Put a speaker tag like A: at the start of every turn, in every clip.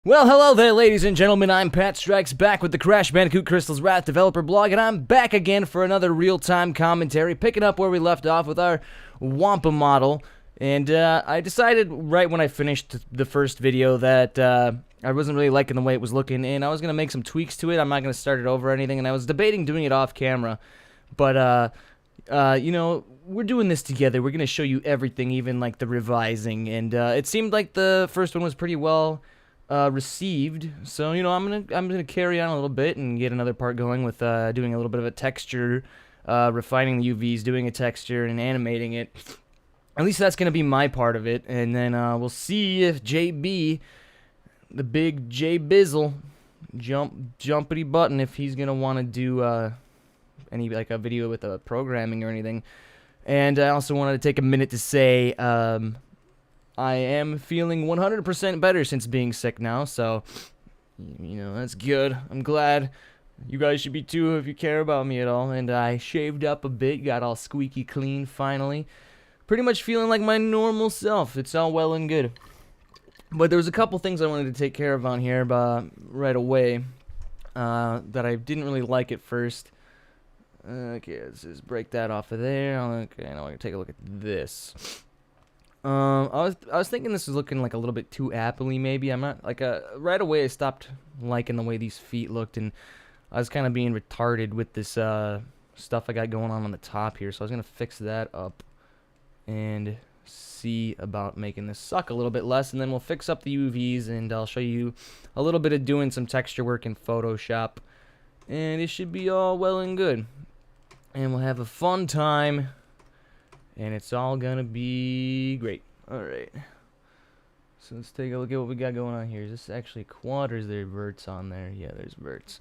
A: Well, hello there, ladies and gentlemen. I'm Pat Strikes back with the Crash Bandicoot Crystal's Wrath developer blog, and I'm back again for another real-time commentary, picking up where we left off with our Wumpa model. And I decided right when I finished the first video that I wasn't really liking the way it was looking, and I was going to make some tweaks to it. I'm not going to start it over or anything, and I was debating doing it off camera. But, you know, we're doing this together. We're going to show you everything, even like the revising. And it seemed like the first one was pretty well received, so you know I'm gonna carry on a little bit and get another part going with doing a little bit of a texture, refining the UVs, doing a texture and animating it. At least that's gonna be my part of it, and then we'll see if JB, the big J Bizzle, jumpity button, if he's gonna want to do any like a video with programming or anything. And I also wanted to take a minute to say I am feeling 100% better since being sick now, so, you know, that's good. I'm glad. You guys should be too if you care about me at all. And I shaved up a bit, got all squeaky clean finally. Pretty much feeling like my normal self. It's all well and good. But there was a couple things I wanted to take care of on here right away that I didn't really like at first. Okay, let's just break that off of there. Okay, now I can take a look at this. I was thinking this was looking like a little bit too appley, maybe. I'm not like right away I stopped liking the way these feet looked, and I was kind of being retarded with this stuff I got going on the top here. So I was gonna fix that up and see about making this suck a little bit less, and then we'll fix up the UVs, and I'll show you a little bit of doing some texture work in Photoshop, and it should be all well and good, and we'll have a fun time. And it's all gonna be great. Alright. So let's take a look at what we got going on here. Is this actually quad or is there verts on there? Yeah, there's verts.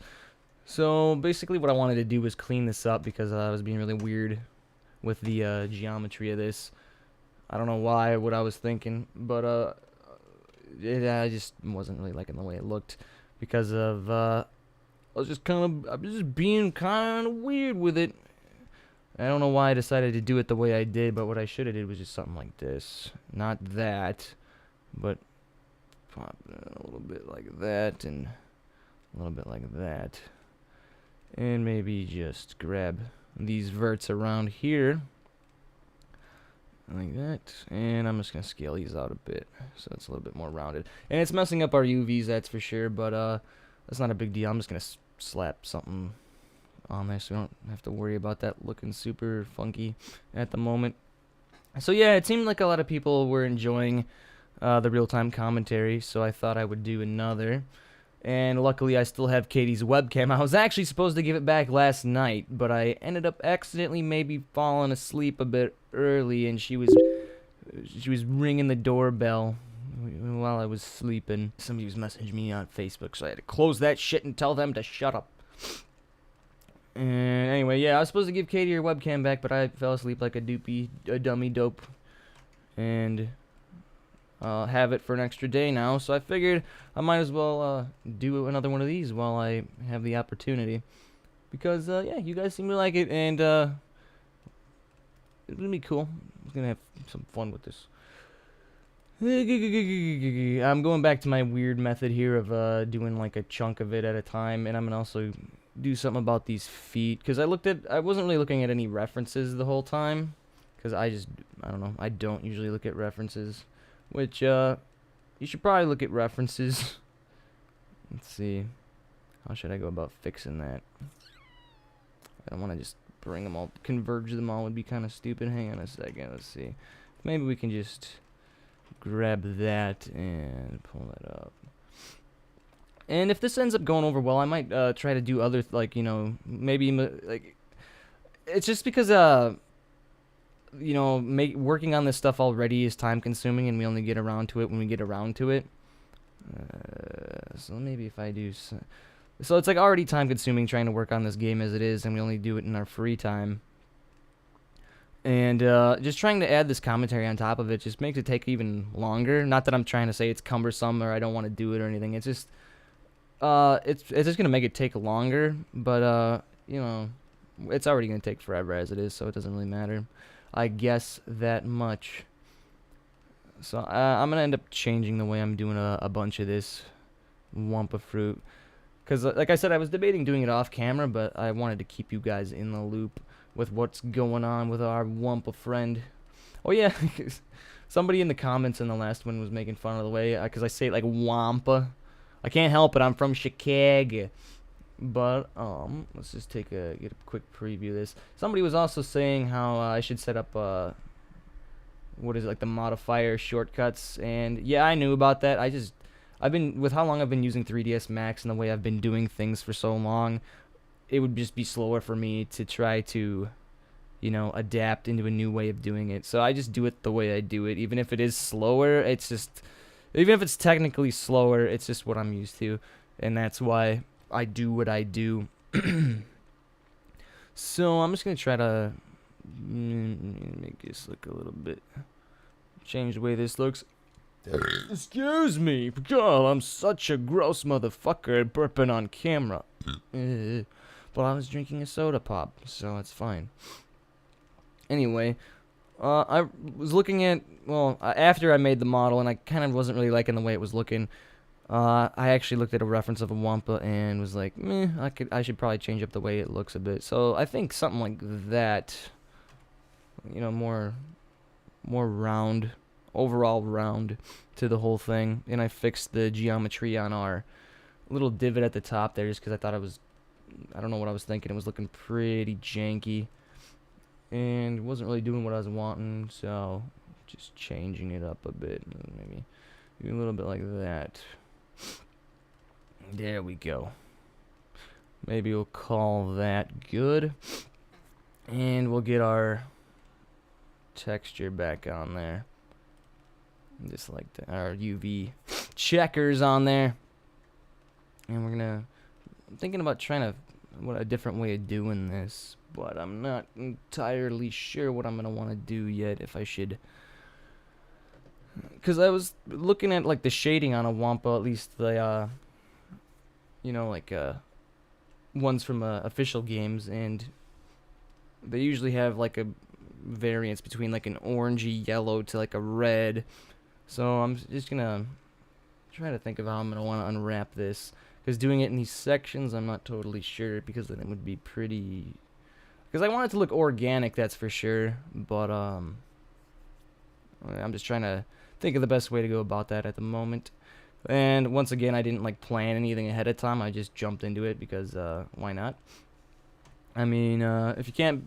A: So basically what I wanted to do was clean this up because I was being really weird with the geometry of this. I don't know why, what I was thinking, but I just wasn't really liking the way it looked because of I was just being kind of weird with it. I don't know why I decided to do it the way I did, but what I should have did was just something like this. Not that, but pop it a little bit like that, and a little bit like that. And maybe just grab these verts around here, like that. And I'm just going to scale these out a bit, so it's a little bit more rounded. And it's messing up our UVs, that's for sure, but that's not a big deal. I'm just going to slap something on there so we don't have to worry about that looking super funky at the moment. So yeah, it seemed like a lot of people were enjoying the real-time commentary, so I thought I would do another. And luckily I still have Katie's webcam. I was actually supposed to give it back last night, but I ended up accidentally maybe falling asleep a bit early, and she was ringing the doorbell while I was sleeping. Somebody was messaging me on Facebook, so I had to close that shit and tell them to shut up. And anyway, yeah, I was supposed to give Katie her webcam back, but I fell asleep like a dummy dope, and have it for an extra day now. So I figured I might as well do another one of these while I have the opportunity, because yeah, you guys seem to like it, and it's gonna be cool. I'm gonna have some fun with this. I'm going back to my weird method here of doing like a chunk of it at a time, and I'm gonna also do something about these feet, because I wasn't really looking at any references the whole time, because I don't know, I don't usually look at references, which you should probably look at references. Let's see, how should I go about fixing that? I don't want to just bring them all, converge them all would be kind of stupid. Hang on a second, let's see, maybe we can just grab that and pull that up. And if this ends up going over well, I might try to do other, like, you know, maybe, like, it's just because, you know, working on this stuff already is time-consuming, and we only get around to it when we get around to it. So maybe if I do... So it's, like, already time-consuming trying to work on this game as it is, and we only do it in our free time. And just trying to add this commentary on top of it just makes it take even longer. Not that I'm trying to say it's cumbersome or I don't want to do it or anything. It's just... it's just gonna make it take longer, but you know, it's already gonna take forever as it is, so it doesn't really matter, I guess, that much. So I'm gonna end up changing the way I'm doing a bunch of this Wumpa fruit. Because, like I said, I was debating doing it off camera, but I wanted to keep you guys in the loop with what's going on with our Wumpa friend. Oh, yeah, somebody in the comments in the last one was making fun of the way, because I say it like Wampa. I can't help it, I'm from Chicago. But, let's just get a quick preview of this. Somebody was also saying how I should set up, what is it, like the modifier shortcuts, and yeah, I knew about that. With how long I've been using 3ds Max and the way I've been doing things for so long, it would just be slower for me to try to, you know, adapt into a new way of doing it. So I just do it the way I do it. Even if it is slower, even if it's technically slower, it's just what I'm used to. And that's why I do what I do. So I'm just going to try to make this look a little bit, change the way this looks. Excuse me, God, I'm such a gross motherfucker burping on camera. But I was drinking a soda pop, so it's fine. Anyway, I was looking at, after I made the model, and I kind of wasn't really liking the way it was looking. I actually looked at a reference of a Wumpa and was like, I should probably change up the way it looks a bit. So I think something like that, you know, more round, overall round to the whole thing. And I fixed the geometry on our little divot at the top there just because I thought I don't know what I was thinking. It was looking pretty janky and wasn't really doing what I was wanting, so just changing it up a bit, maybe a little bit like that. There we go. Maybe we'll call that good, and we'll get our texture back on there, just like our UV checkers on there. And I'm thinking about trying a different way of doing this, but I'm not entirely sure what I'm gonna want to do yet. If I should, because I was looking at like the shading on a Wumpa, at least the you know, like ones from official games, and they usually have like a variance between like an orangey yellow to like a red. So I'm just gonna try to think of how I'm gonna want to unwrap this. Because doing it in these sections, I'm not totally sure, because then it would be pretty... Because I want it to look organic, that's for sure. But, I'm just trying to think of the best way to go about that at the moment. And once again, I didn't, like, plan anything ahead of time. I just jumped into it because, why not? I mean, if you can't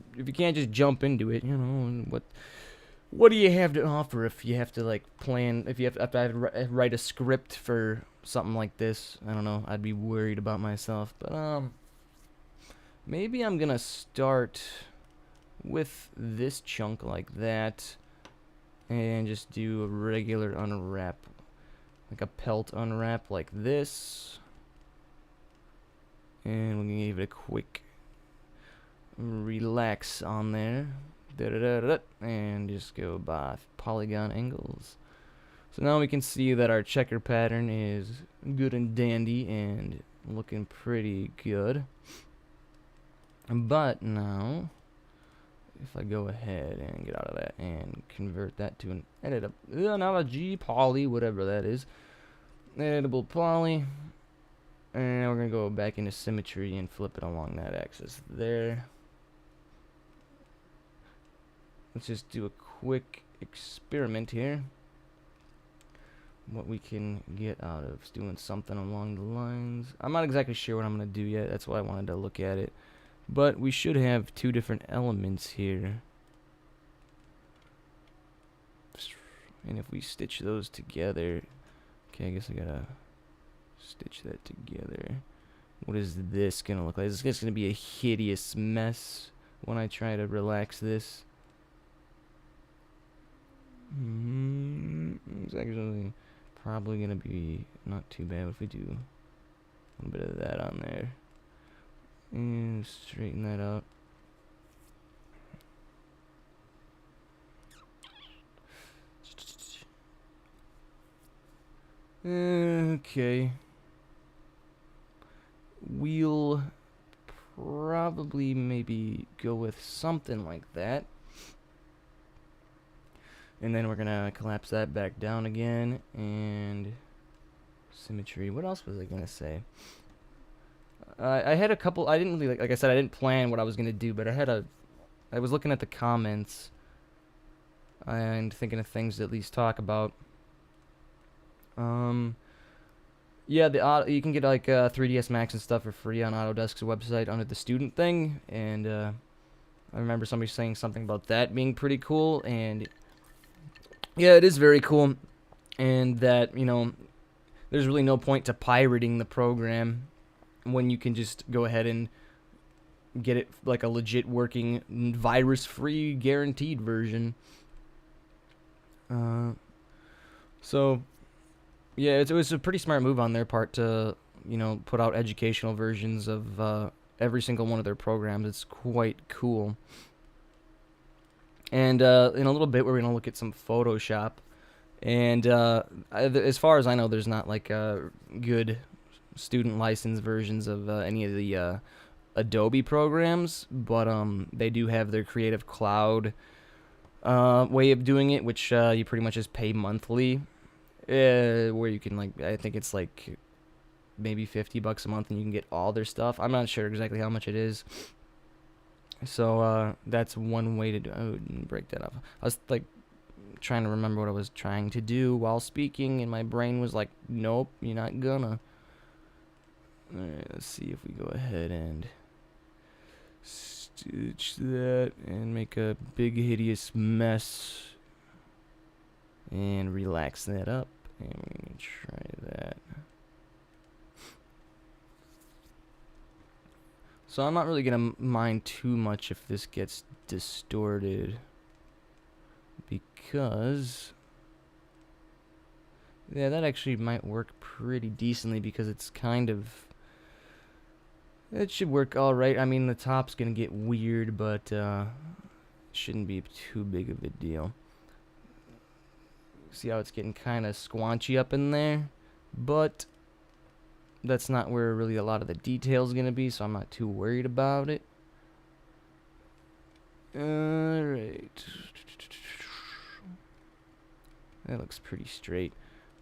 A: just jump into it, you know, what do you have to offer if you have to, like, plan, if you have to write a script for something like this? I don't know, I'd be worried about myself, but, maybe I'm gonna start with this chunk like that, and just do a regular unwrap, like a pelt unwrap like this, and we're gonna give it a quick relax on there. And just go by polygon angles. So now we can see that our checker pattern is good and dandy and looking pretty good. But now, if I go ahead and get out of that and convert that to an not a G poly, whatever that is, editable poly, and we're gonna go back into symmetry and flip it along that axis there. Let's just do a quick experiment here. What we can get out of doing something along the lines. I'm not exactly sure what I'm going to do yet. That's why I wanted to look at it. But we should have two different elements here. And if we stitch those together... Okay, I guess I gotta stitch that together. What is this going to look like? This is going to be a hideous mess when I try to relax this. It's actually probably gonna be not too bad if we do a little bit of that on there and straighten that out. Okay, we'll probably maybe go with something like that. And then we're gonna collapse that back down again, and symmetry. What else was I gonna say? I had a couple. I didn't really like I said, I didn't plan what I was gonna do, but I was looking at the comments and thinking of things to at least talk about. Yeah, you can get like 3ds Max and stuff for free on Autodesk's website under the student thing, and I remember somebody saying something about that being pretty cool, and yeah, it is very cool, and that, you know, there's really no point to pirating the program when you can just go ahead and get it like a legit working virus-free guaranteed version. So yeah, it was a pretty smart move on their part to, you know, put out educational versions of every single one of their programs. It's quite cool. And in a little bit, we're going to look at some Photoshop. And as far as I know, there's not like good student license versions of any of the Adobe programs, but they do have their Creative Cloud way of doing it, which you pretty much just pay monthly. Where you can, like, I think it's like maybe $50 a month and you can get all their stuff. I'm not sure exactly how much it is. So that's one way to do it. I wouldn't break that up. I was like trying to remember what I was trying to do while speaking, and my brain was like, nope, you're not gonna. Alright, let's see if we go ahead and stitch that and make a big hideous mess. And relax that up. And we're going to try that. So I'm not really going to mind too much if this gets distorted. Because yeah, that actually might work pretty decently, because it's kind of... It should work alright. I mean, the top's going to get weird, but shouldn't be too big of a deal. See how it's getting kind of squanchy up in there, but that's not where really a lot of the detail is going to be, so I'm not too worried about it. Alright. That looks pretty straight.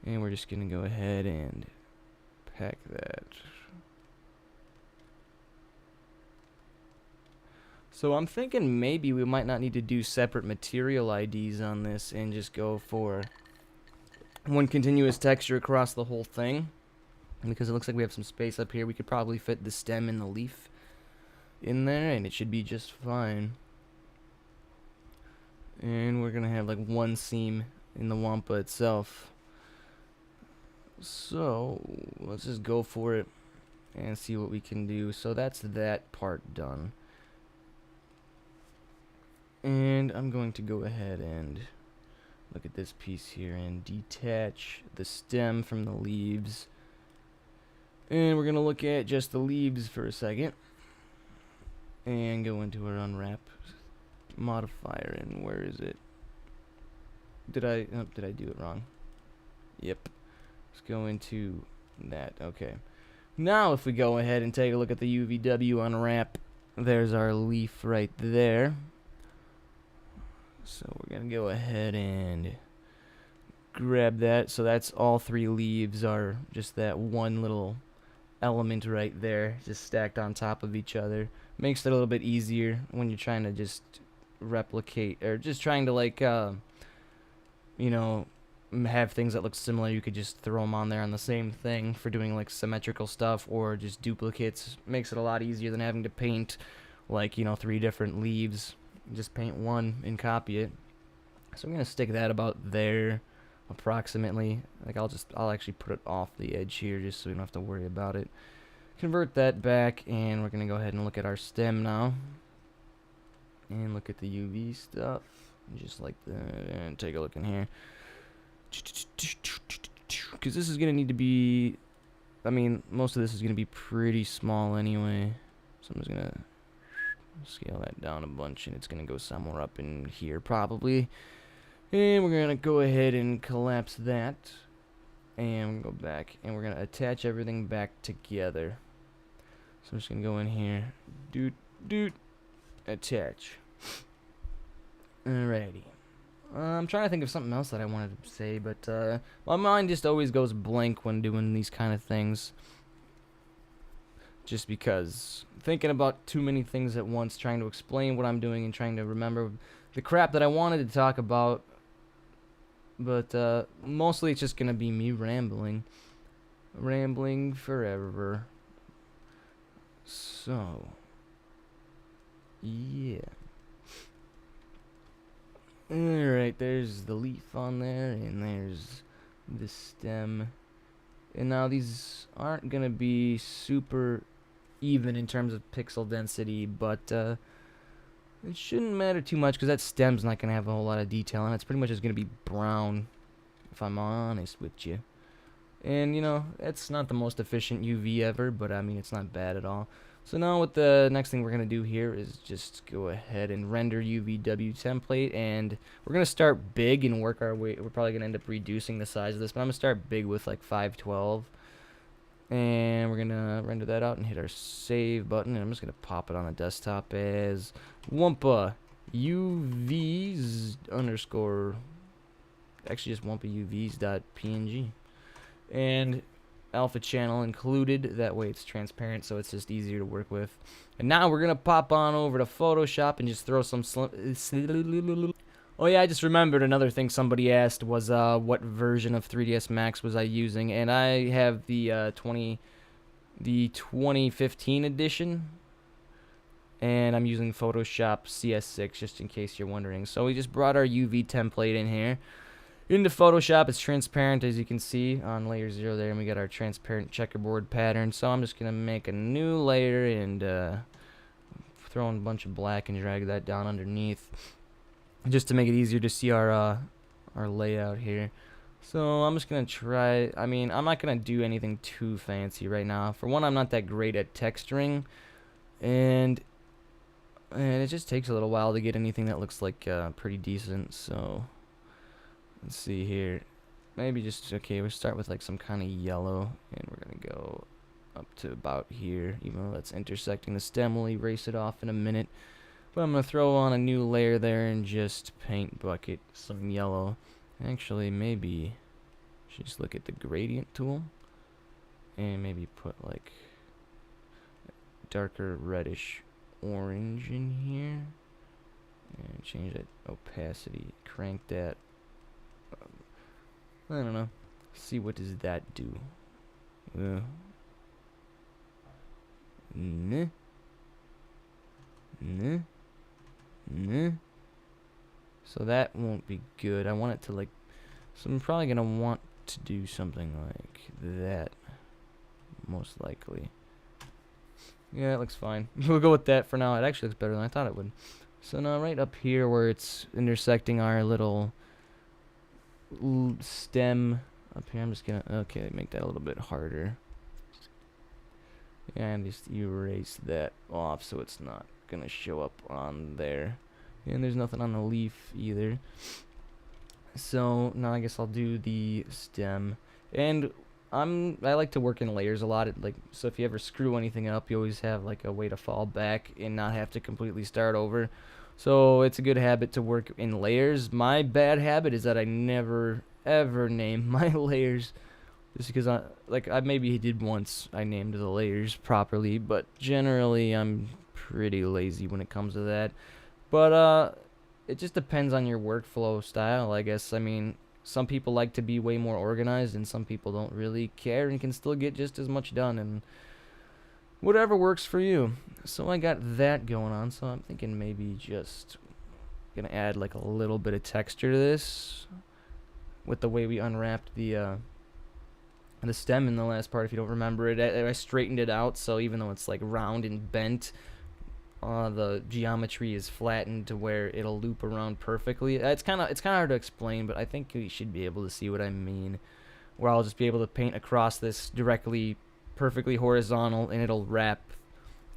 A: And we're just going to go ahead and pack that. So I'm thinking maybe we might not need to do separate material IDs on this and just go for one continuous texture across the whole thing. And because it looks like we have some space up here, we could probably fit the stem and the leaf in there, and it should be just fine. And we're going to have like one seam in the Wumpa itself. So let's just go for it and see what we can do. So that's that part done. And I'm going to go ahead and look at this piece here and detach the stem from the leaves. And we're going to look at just the leaves for a second. And go into our Unwrapped Modifier. And where is it? Did I do it wrong? Yep. Let's go into that. Okay. Now if we go ahead and take a look at the UVW unwrap, there's our leaf right there. So we're going to go ahead and grab that. So that's all three leaves are just that one little element right there, just stacked on top of each other. Makes it a little bit easier when you're trying to just replicate, or just trying to, like, you know, have things that look similar. You could just throw them on there on the same thing for doing like symmetrical stuff, or just duplicates. Makes it a lot easier than having to paint like, you know, 3 different leaves. Just paint one and copy it. So I'm gonna stick that about there approximately. Like I'll actually put it off the edge here just so we don't have to worry about it. Convert that back, and we're gonna go ahead and look at our stem now. And look at the UV stuff. Just like that. And take a look in here. Because this is going to need to be, I mean, most of this is going to be pretty small anyway. So I'm just going to scale that down a bunch, and it's going to go somewhere up in here probably. And we're going to go ahead and collapse that. And go back, and we're going to attach everything back together. So I'm just going to go in here. Attach. Alrighty. I'm trying to think of something else that I wanted to say, but my mind just always goes blank when doing these kind of things. Just because thinking about too many things at once, trying to explain what I'm doing and trying to remember the crap that I wanted to talk about. But mostly it's just going to be me rambling. Rambling forever. So, yeah. Alright, there's the leaf on there, and there's the stem. And now these aren't going to be super even in terms of pixel density, but it shouldn't matter too much because that stem's not going to have a whole lot of detail on it. It's pretty much just going to be brown, if I'm honest with you. And, you know, it's not the most efficient UV ever, but I mean, it's not bad at all. So now what the next thing we're going to do here is just go ahead and render Uvw template, and we're going to start big and work our way. We're probably going to end up reducing the size of this, but I'm going to start big with like 512. And we're going to render that out and hit our save button, and I'm just going to pop it on the desktop as Wumpa UVs underscore, actually just Wumpa UVs.png. And alpha channel included, that way it's transparent, so it's just easier to work with. And now we're gonna pop on over to Photoshop and just throw some oh yeah, I just remembered another thing somebody asked was what version of 3ds Max was I using, and I have the 2015 edition, and I'm using Photoshop CS6 just in case you're wondering. So we just brought our UV template in here into Photoshop. It's transparent, as you can see on layer 0 there, and we got our transparent checkerboard pattern. So I'm just gonna make a new layer and throw in a bunch of black and drag that down underneath, just to make it easier to see our layout here. So I'm just gonna try. I mean, I'm not gonna do anything too fancy right now. For one, I'm not that great at texturing, and it just takes a little while to get anything that looks like pretty decent. So let's see here. Maybe just, okay, we'll start with like some kind of yellow, and we're going to go up to about here. Even though that's intersecting the stem, we'll erase it off in a minute. But I'm going to throw on a new layer there and just paint bucket some yellow. Actually, maybe just look at the gradient tool and maybe put like darker reddish orange in here. And change that opacity, crank that. I don't know. See, what does that do? Nah. So that won't be good. I want it to like. So I'm probably gonna want to do something like that. Most likely. Yeah, it looks fine. We'll go with that for now. It actually looks better than I thought it would. So now right up here where it's intersecting our little stem up here, I'm just gonna, okay, make that a little bit harder, and just erase that off so it's not gonna show up on there. And there's nothing on the leaf either. So now I guess I'll do the stem, and I like to work in layers a lot. So if you ever screw anything up, you always have like a way to fall back and not have to completely start over. So it's a good habit to work in layers. My bad habit is that I never ever name my layers, just because I maybe did once. I named the layers properly, but generally I'm pretty lazy when it comes to that. But it just depends on your workflow style, I guess. I mean, some people like to be way more organized, and some people don't really care and can still get just as much done, and whatever works for you. So I got that going on, so I'm thinking maybe just gonna add like a little bit of texture to this with the way we unwrapped the stem in the last part. If you don't remember it, I straightened it out, so even though it's like round and bent, the geometry is flattened to where it'll loop around perfectly. It's kind of hard to explain, but I think you should be able to see what I mean, where I'll just be able to paint across this directly, perfectly horizontal, and it'll wrap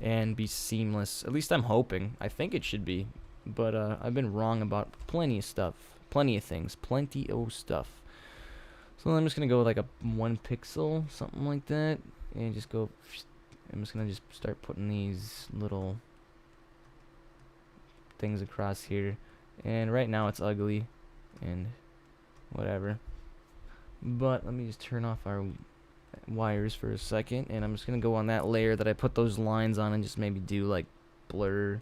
A: and be seamless. At least I'm hoping. I think it should be, but I've been wrong about plenty of stuff, plenty of things, plenty of stuff. So I'm just gonna go with like a 1 pixel, something like that, and just go. I'm just gonna just start putting these little things across here, and right now it's ugly. and whatever. But let me just turn off our wires for a second, and I'm just gonna go on that layer that I put those lines on and just maybe do like blur.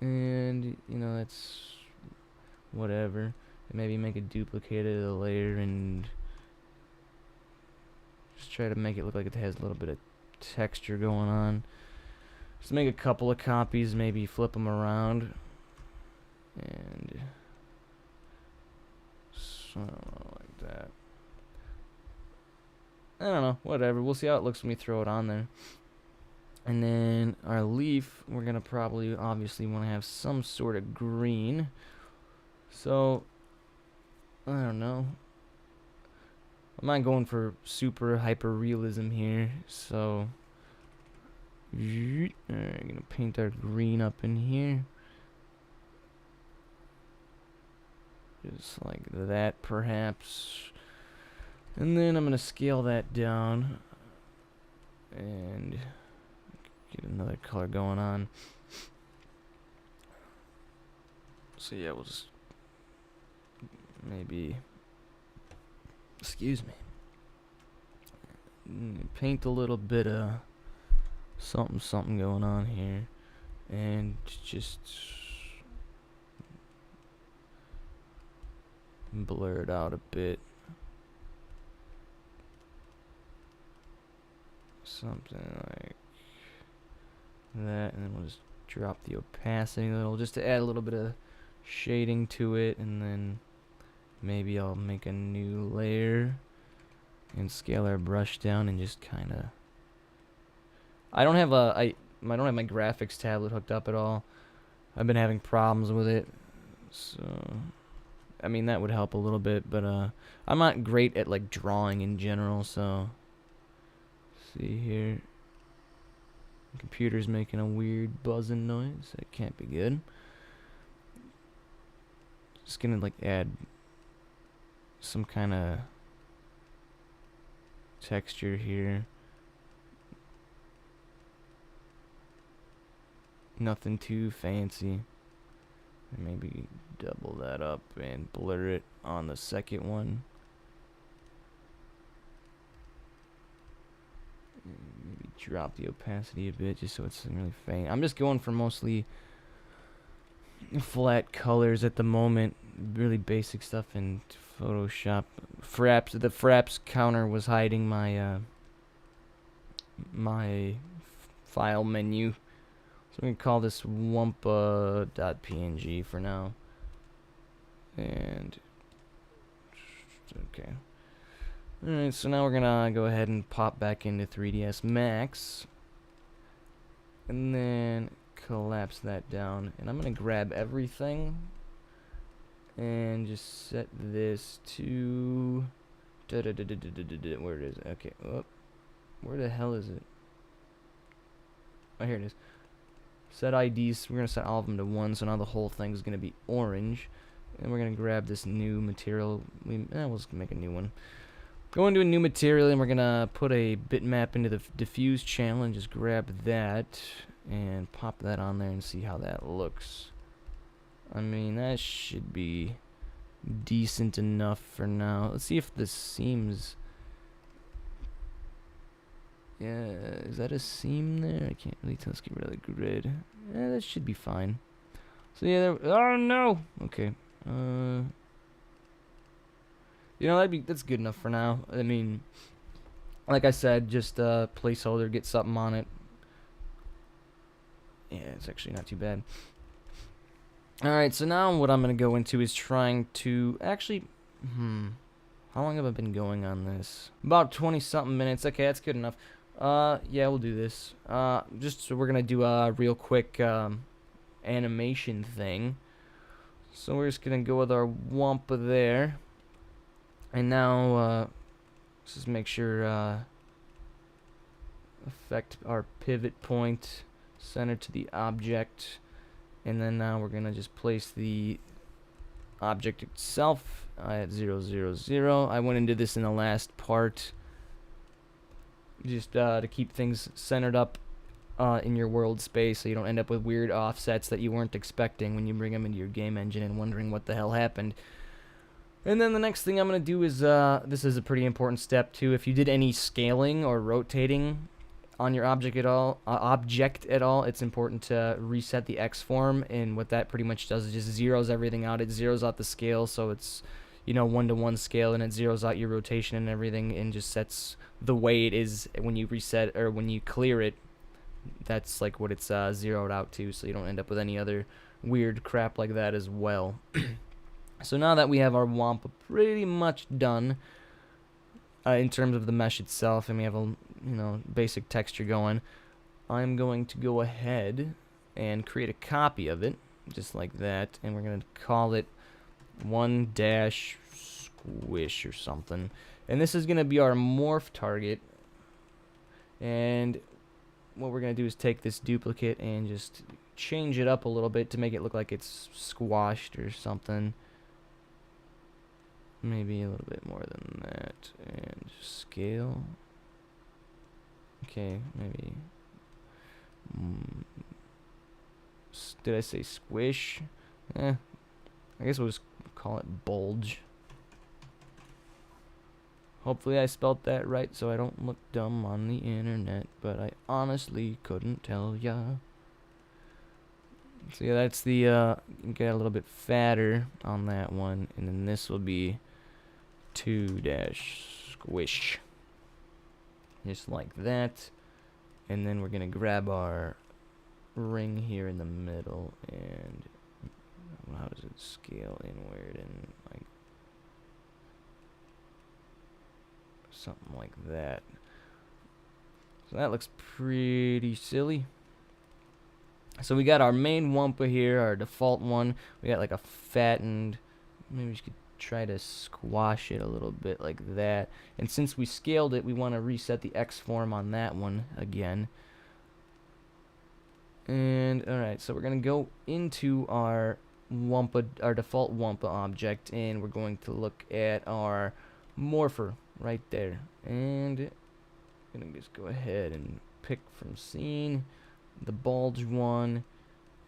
A: And you know, that's whatever. And maybe make a duplicate of the layer and just try to make it look like it has a little bit of texture going on. Just make a couple of copies, maybe flip them around, and so like that. I don't know, whatever. We'll see how it looks when we throw it on there. And then our leaf, we're gonna probably obviously want to have some sort of green. So I don't know. I'm not going for super hyper realism here, so alright, I'm gonna paint our green up in here. Just like that, perhaps. And then I'm gonna scale that down and get another color going on. So yeah, we'll just maybe, excuse me, paint a little bit of something going on here, and just blur it out a bit. Something like that, and then we'll just drop the opacity a little just to add a little bit of shading to it, and then maybe I'll make a new layer and scale our brush down and just kind of. I don't have my graphics tablet hooked up at all. I've been having problems with it, so I mean that would help a little bit, but I'm not great at like drawing in general, so see here. The computer's making a weird buzzing noise. That can't be good. Just gonna like add some kind of texture here. Nothing too fancy. And maybe double that up and blur it on the second one. Maybe drop the opacity a bit just so it's really faint. I'm just going for mostly flat colors at the moment, really basic stuff in Photoshop. The fraps counter was hiding my my file menu, so we can call this Wumpa.png for now. And okay. Alright, so now we're gonna go ahead and pop back into 3ds Max and then collapse that down, and I'm gonna grab everything and just set this to where it is. Okay, oh, where the hell is it? Oh, here it is. Set IDs. We're gonna set all of them to 1, so now the whole thing is gonna be orange, and we're gonna grab this new material. We'll just make a new one. Go into a new material, and we're gonna put a bitmap into the diffuse channel and just grab that and pop that on there and see how that looks. I mean, that should be decent enough for now. Let's see if this seems. Yeah, is that a seam there? I can't really tell. Let's get rid of the grid. Yeah, that should be fine. So yeah, oh no. Okay. You know, that's good enough for now. I mean, like I said, just placeholder, get something on it. Yeah, it's actually not too bad. Alright, so now what I'm going to go into is trying to actually, how long have I been going on this? About 20-something minutes. Okay, that's good enough. Yeah, we'll do this. Just so we're going to do a real quick animation thing. So we're just going to go with our Wumpa there. And now, let's just make sure, affect our pivot point, center to the object, and then now we're gonna just place the object itself at 0, 0, 0. I went into this in the last part, just to keep things centered up in your world space, so you don't end up with weird offsets that you weren't expecting when you bring them into your game engine and wondering what the hell happened. And then the next thing I'm going to do is, this is a pretty important step too. If you did any scaling or rotating on your object at all, it's important to reset the X form. And what that pretty much does is just zeroes everything out. It zeroes out the scale, so it's, you know, 1-to-1 scale, and it zeroes out your rotation and everything, and just sets the way it is when you reset or when you clear it. That's like what it's zeroed out to, so you don't end up with any other weird crap like that as well. So now that we have our Wumpa pretty much done in terms of the mesh itself, and we have a basic texture going, I'm going to go ahead and create a copy of it, just like that, and we're going to call it 1-squish or something. And this is going to be our morph target, and what we're going to do is take this duplicate and just change it up a little bit to make it look like it's squashed or something. Maybe a little bit more than that. And just scale. Okay, maybe. Did I say squish? I guess we'll just call it bulge. Hopefully I spelt that right so I don't look dumb on the internet, but I honestly couldn't tell ya. So yeah, that's the, get a little bit fatter on that one, and then this will be 2-squish. Just like that. And then we're going to grab our ring here in the middle, and how does it scale inward, and like something like that. So that looks pretty silly. So we got our main Wumpa here, our default one. We got like a fattened, maybe we could try to squash it a little bit like that. And since we scaled it, we want to reset the X form on that one again. And alright, so we're going to go into our Wumpa, our default Wumpa object, and we're going to look at our morpher right there. And I'm going to just go ahead and pick from scene the bulge one,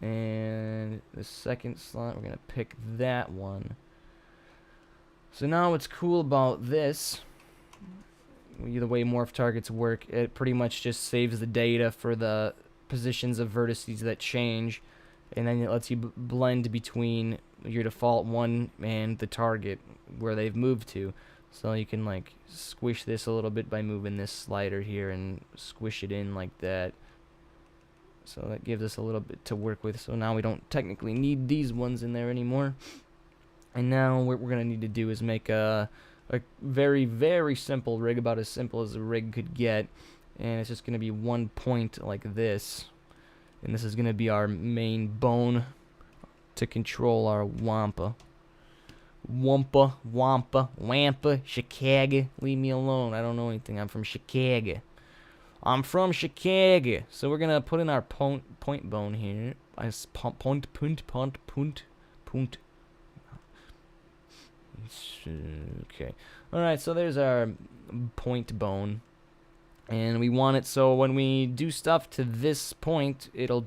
A: and the second slot we're going to pick that one. So now what's cool about this, the way morph targets work, it pretty much just saves the data for the positions of vertices that change, and then it lets you blend between your default one and the target where they've moved to. So you can like squish this a little bit by moving this slider here and squish it in like that. So that gives us a little bit to work with. So now we don't technically need these ones in there anymore. And now what we're going to need to do is make a very, very simple rig, about as simple as a rig could get. And it's just going to be one point like this. And this is going to be our main bone to control our Wumpa. Wampa, Chicago. Leave me alone. I don't know anything. I'm from Chicago. So we're going to put in our point bone here. Punt. Okay. Alright, so there's our point bone. And we want it so when we do stuff to this point, it'll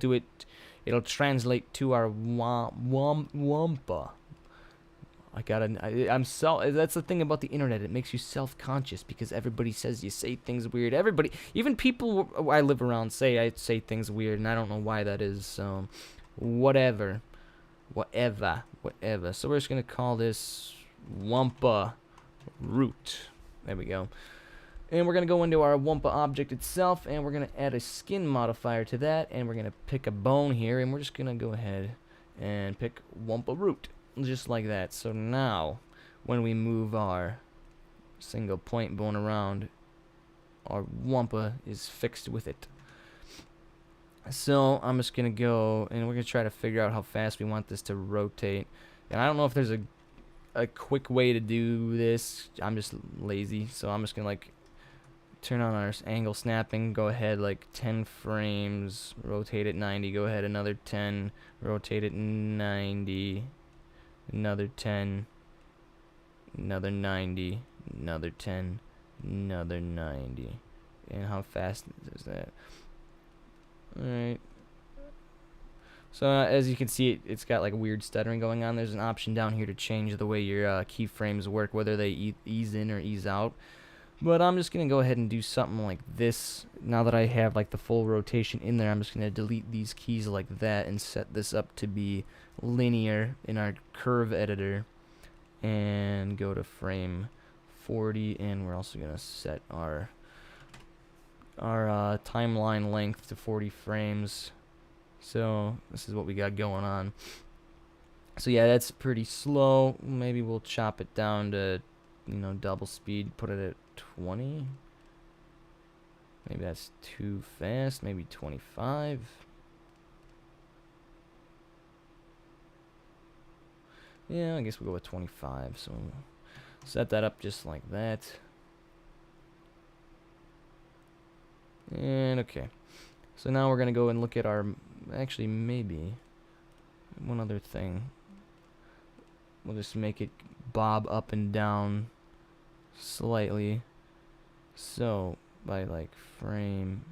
A: translate to our Wumpa. That's the thing about the internet. It makes you self-conscious because everybody says you say things weird. Even people I live around say I say things weird, and I don't know why that is. So, whatever. So we're just gonna call this Wumpa root. There we go. And we're gonna go into our Wumpa object itself, and we're gonna add a skin modifier to that, and we're gonna pick a bone here, and we're just gonna go ahead and pick Wumpa root. Just like that. So now, when we move our single point bone around, our Wumpa is fixed with it. So I'm just going to go, and we're going to try to figure out how fast we want this to rotate. And I don't know if there's a quick way to do this. I'm just lazy. So I'm just going to like turn on our angle snapping, go ahead like 10 frames, rotate it 90, go ahead another 10, rotate it 90. Another 10, another 90, another 10, another 90. And how fast is that? Alright. So as you can see, it's got like weird stuttering going on. There's an option down here to change the way your keyframes work, whether they ease in or ease out. But I'm just going to go ahead and do something like this. Now that I have like the full rotation in there, I'm just going to delete these keys like that and set this up to be linear in our curve editor. And go to frame 40, and we're also going to set our timeline length to 40 frames. So this is what we got going on. So yeah, that's pretty slow. Maybe we'll chop it down to, you know, double speed, put it at 20. Maybe that's too fast. Maybe 25. Yeah, I guess we'll go with 25. So set that up just like that. And okay. So now we're going to go and look at our, actually maybe one other thing. We'll just make it bob up and down slightly. So by like frame,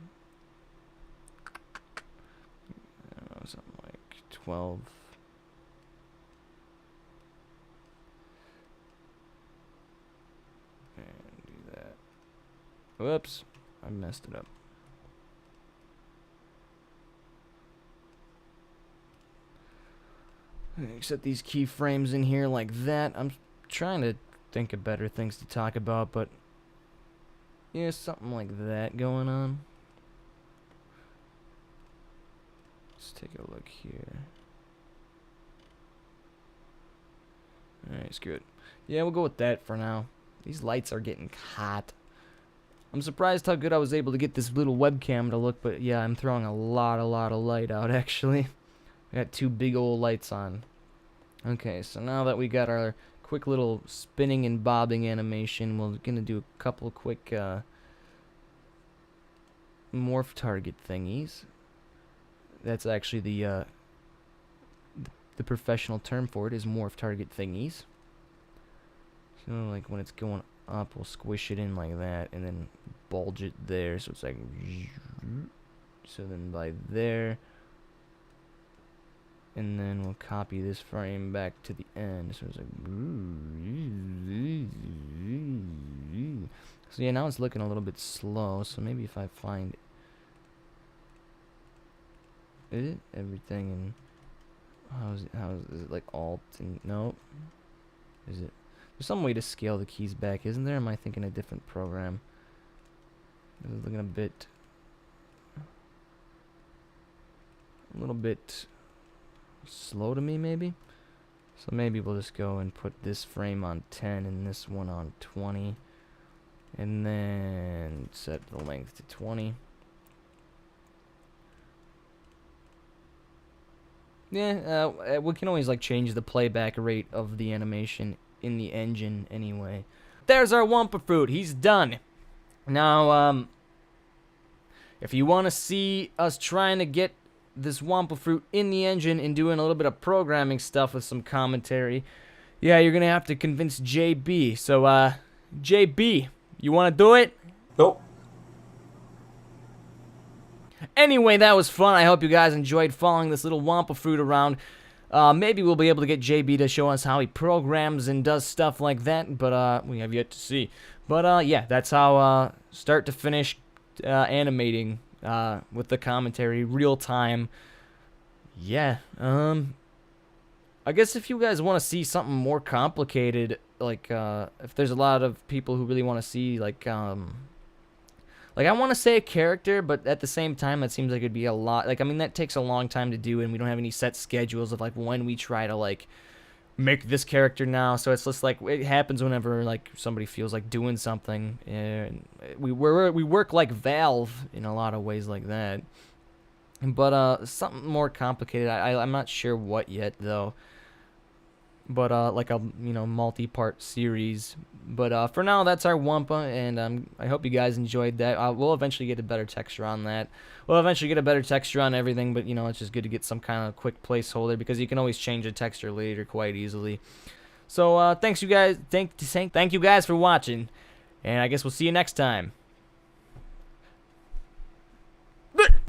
A: I don't know, something like 12. And do that. Whoops, I messed it up. Set these keyframes in here like that. I'm trying to think of better things to talk about, but yeah, something like that going on. Let's take a look here. Alright, screw it. Yeah, we'll go with that for now. These lights are getting hot. I'm surprised how good I was able to get this little webcam to look, but yeah, I'm throwing a lot of light out, actually. I got two big old lights on. Okay, so now that we got our quick little spinning and bobbing animation, we're gonna do a couple quick morph target thingies. That's actually the professional term for it, is morph target thingies. So like when it's going up, we'll squish it in like that and then bulge it there, so it's like, so then by there. And then we'll copy this frame back to the end. So it's like, so yeah, now it's looking a little bit slow. So maybe if I find everything, and how is it like alt and nope? Is it? There's some way to scale the keys back, isn't there? Am I thinking a different program? This is looking a little bit slow to me, maybe. So maybe we'll just go and put this frame on 10 and this one on 20, and then set the length to 20. Yeah, we can always like change the playback rate of the animation in the engine anyway. There's our Wumpa fruit. He's done. Now, if you want to see us trying to get this Wumpa fruit in the engine and doing a little bit of programming stuff with some commentary, yeah, you're gonna have to convince JB. So JB, you want to do it?
B: Nope.
A: Anyway, that was fun. I hope you guys enjoyed following this little Wumpa fruit around. Maybe we'll be able to get JB to show us how he programs and does stuff like that, but we have yet to see. But yeah, that's how start to finish animating with the commentary, real time. Yeah, I guess if you guys want to see something more complicated, like if there's a lot of people who really want to see like I want to say a character, but at the same time that seems like it'd be a lot. Like, I mean, that takes a long time to do, and we don't have any set schedules of like when we try to like make this character now. So it's just like it happens whenever like somebody feels like doing something, and we work like Valve in a lot of ways like that. But something more complicated. I'm not sure what yet though. But like a multi-part series. But for now, that's our Wumpa, and I hope you guys enjoyed that. We'll eventually get a better texture on that. We'll eventually get a better texture on everything, but it's just good to get some kind of quick placeholder because you can always change the texture later quite easily. So thanks you guys. Thank you guys for watching, and I guess we'll see you next time.